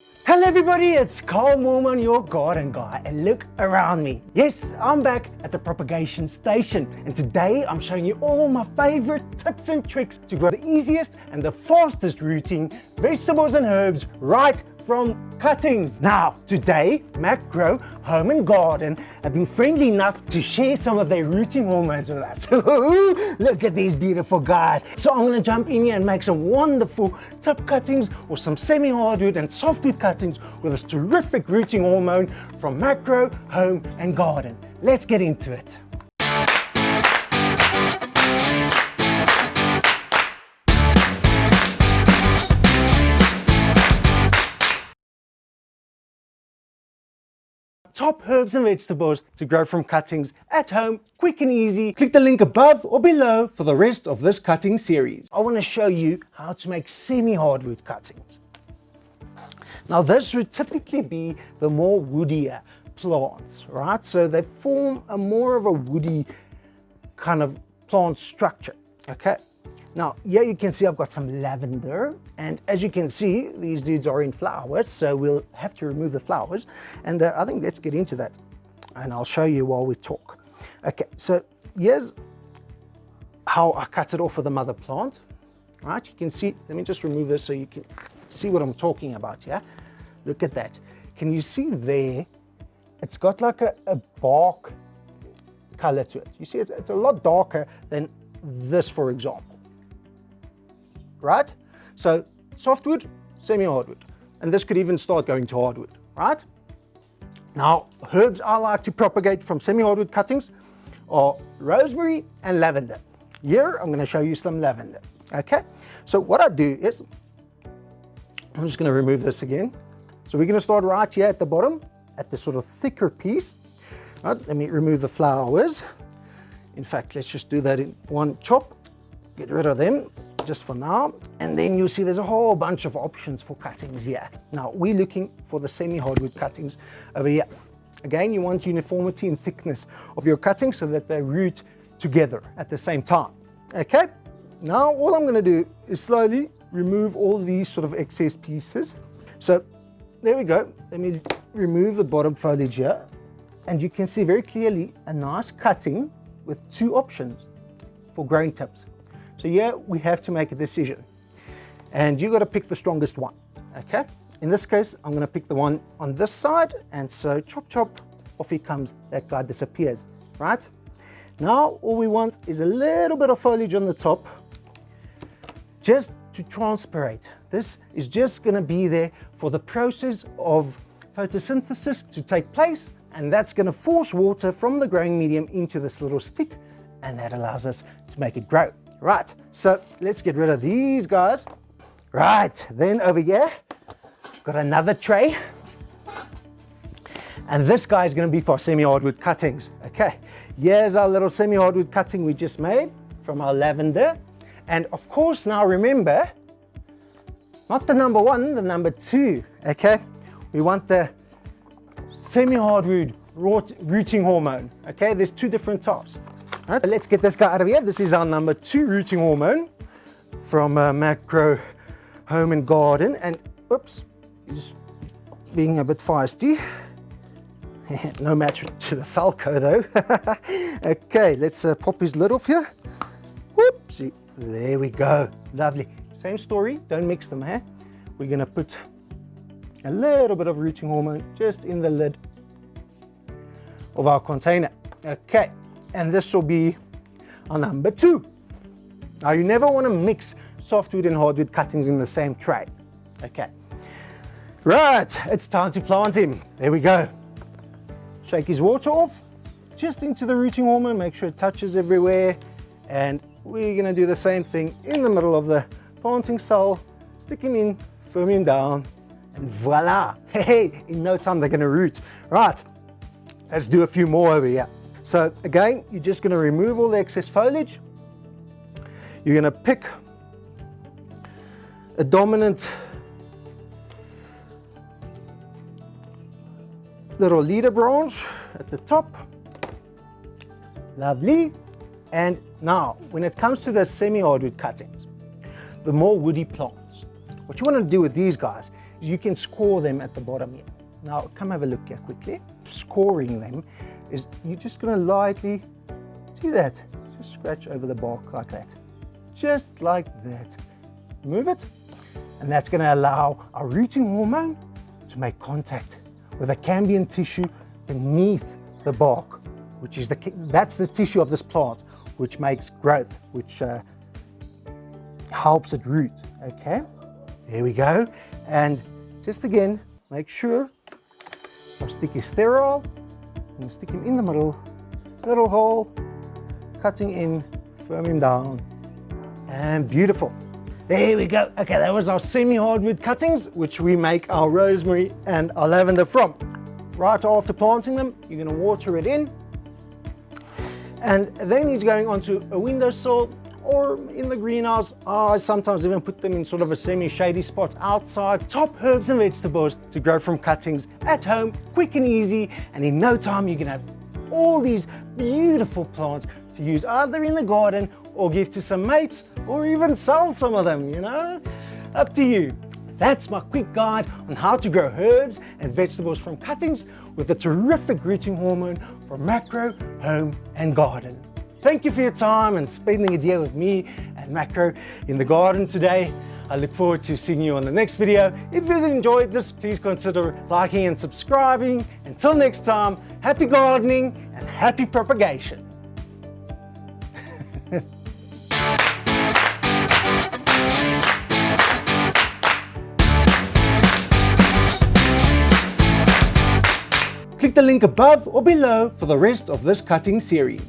Hello everybody, it's Makhro Home and your garden guy, and look around me. Yes, I'm back at the propagation station, and today I'm showing you all my favorite tips and tricks to grow the easiest and the fastest rooting vegetables and herbs right from cuttings. Now, today, Makhro Home and Garden have been friendly enough to share some of their rooting hormones with us. Look at these beautiful guys. So I'm gonna jump in here and make some wonderful tip cuttings or some semi-hardwood and softwood cuttings with this terrific rooting hormone from Makhro Home and Garden. Let's get into it. Top herbs and vegetables to grow from cuttings at home, quick and easy. Click the link above or below for the rest of this cutting series. I want to show you how to make semi-hardwood cuttings. Now this would typically be the more woodier plants, right? So they form a more of a woody kind of plant structure, okay? Now, here you can see I've got some lavender, and as you can see, these dudes are in flowers, so we'll have to remove the flowers, and I think let's get into that, and I'll show you while we talk. Okay, so here's how I cut it off of the mother plant, right? You can see, let me just remove this so you can see what I'm talking about, yeah? Look at that. Can you see there, it's got like a bark color to it. You see, it's a lot darker than this, for example. Right? So softwood, semi-hardwood, and this could even start going to hardwood, right? Now, herbs I like to propagate from semi-hardwood cuttings are rosemary and lavender. Here, I'm going to show you some lavender, okay? So what I do is, I'm just going to remove this again. So we're going to start right here at the bottom, at the sort of thicker piece. Right, let me remove the flowers. In fact, let's just do that in one chop. Get rid of them just for now, and then you'll see there's a whole bunch of options for cuttings here. Now we're looking for the semi-hardwood cuttings over here. Again, you want uniformity and thickness of your cuttings so that they root together at the same time. Okay, now all I'm going to do is slowly remove all these sort of excess pieces. So there we go. Let me remove the bottom foliage here, and you can see very clearly a nice cutting with two options for growing tips. So yeah, we have to make a decision, and you got to pick the strongest one, okay? In this case, I'm going to pick the one on this side, and so chop chop, off he comes, that guy disappears, right? Now all we want is a little bit of foliage on the top, just to transpirate. This is just going to be there for the process of photosynthesis to take place, and that's going to force water from the growing medium into this little stick, and that allows us to make it grow. Right, so let's get rid of these guys. Right, then over here, got another tray. And this guy is going to be for semi-hardwood cuttings. Okay, here's our little semi-hardwood cutting we just made from our lavender. And of course, now remember, not the number one, the number two, okay? We want the semi-hardwood rooting hormone, okay? There's two different types. Right, let's get this guy out of here. This is our number 2 rooting hormone from Makhro Home and Garden. And oops, he's being a bit feisty. No match to the Falco though. Okay, let's pop his lid off here. Whoopsie, there we go. Lovely. Same story, don't mix them, eh? We're gonna put a little bit of rooting hormone just in the lid of our container. Okay. And this will be our number 2. Now you never want to mix softwood and hardwood cuttings in the same tray. Okay. Right, it's time to plant him. There we go. Shake his water off, just into the rooting hormone, make sure it touches everywhere. And we're going to do the same thing in the middle of the planting cell. Stick him in, firm him down, and voila. Hey, in no time they're going to root. Right, let's do a few more over here. So again, you're just going to remove all the excess foliage. You're going to pick a dominant little leader branch at the top. Lovely. And now, when it comes to the semi-hardwood cuttings, the more woody plants, what you want to do with these guys is you can score them at the bottom here. Now, come have a look here quickly. Scoring them is you're just going to lightly, see that? Just scratch over the bark like that. Just like that. Move it, and that's going to allow our rooting hormone to make contact with the cambium tissue beneath the bark, which is that's the tissue of this plant, which makes growth, which helps it root. Okay, there we go. And just again, make sure our stick is sterile. And stick him in the middle, little hole, cutting in, firm him down, and beautiful. There we go. Okay, that was our semi-hardwood cuttings, which we make our rosemary and our lavender from. Right after planting them, you're going to water it in, and then he's going onto a windowsill or in the greenhouse. I sometimes even put them in sort of a semi-shady spot outside. Top herbs and vegetables to grow from cuttings at home, quick and easy, and in no time you can have all these beautiful plants to use either in the garden or give to some mates or even sell some of them, you know? Up to you. That's my quick guide on how to grow herbs and vegetables from cuttings with a terrific rooting hormone from Makhro Home and Garden. Thank you for your time and spending a day with me and Makhro in the garden today. I look forward to seeing you on the next video. If you've enjoyed this, please consider liking and subscribing. Until next time, happy gardening and happy propagation. Click the link above or below for the rest of this cutting series.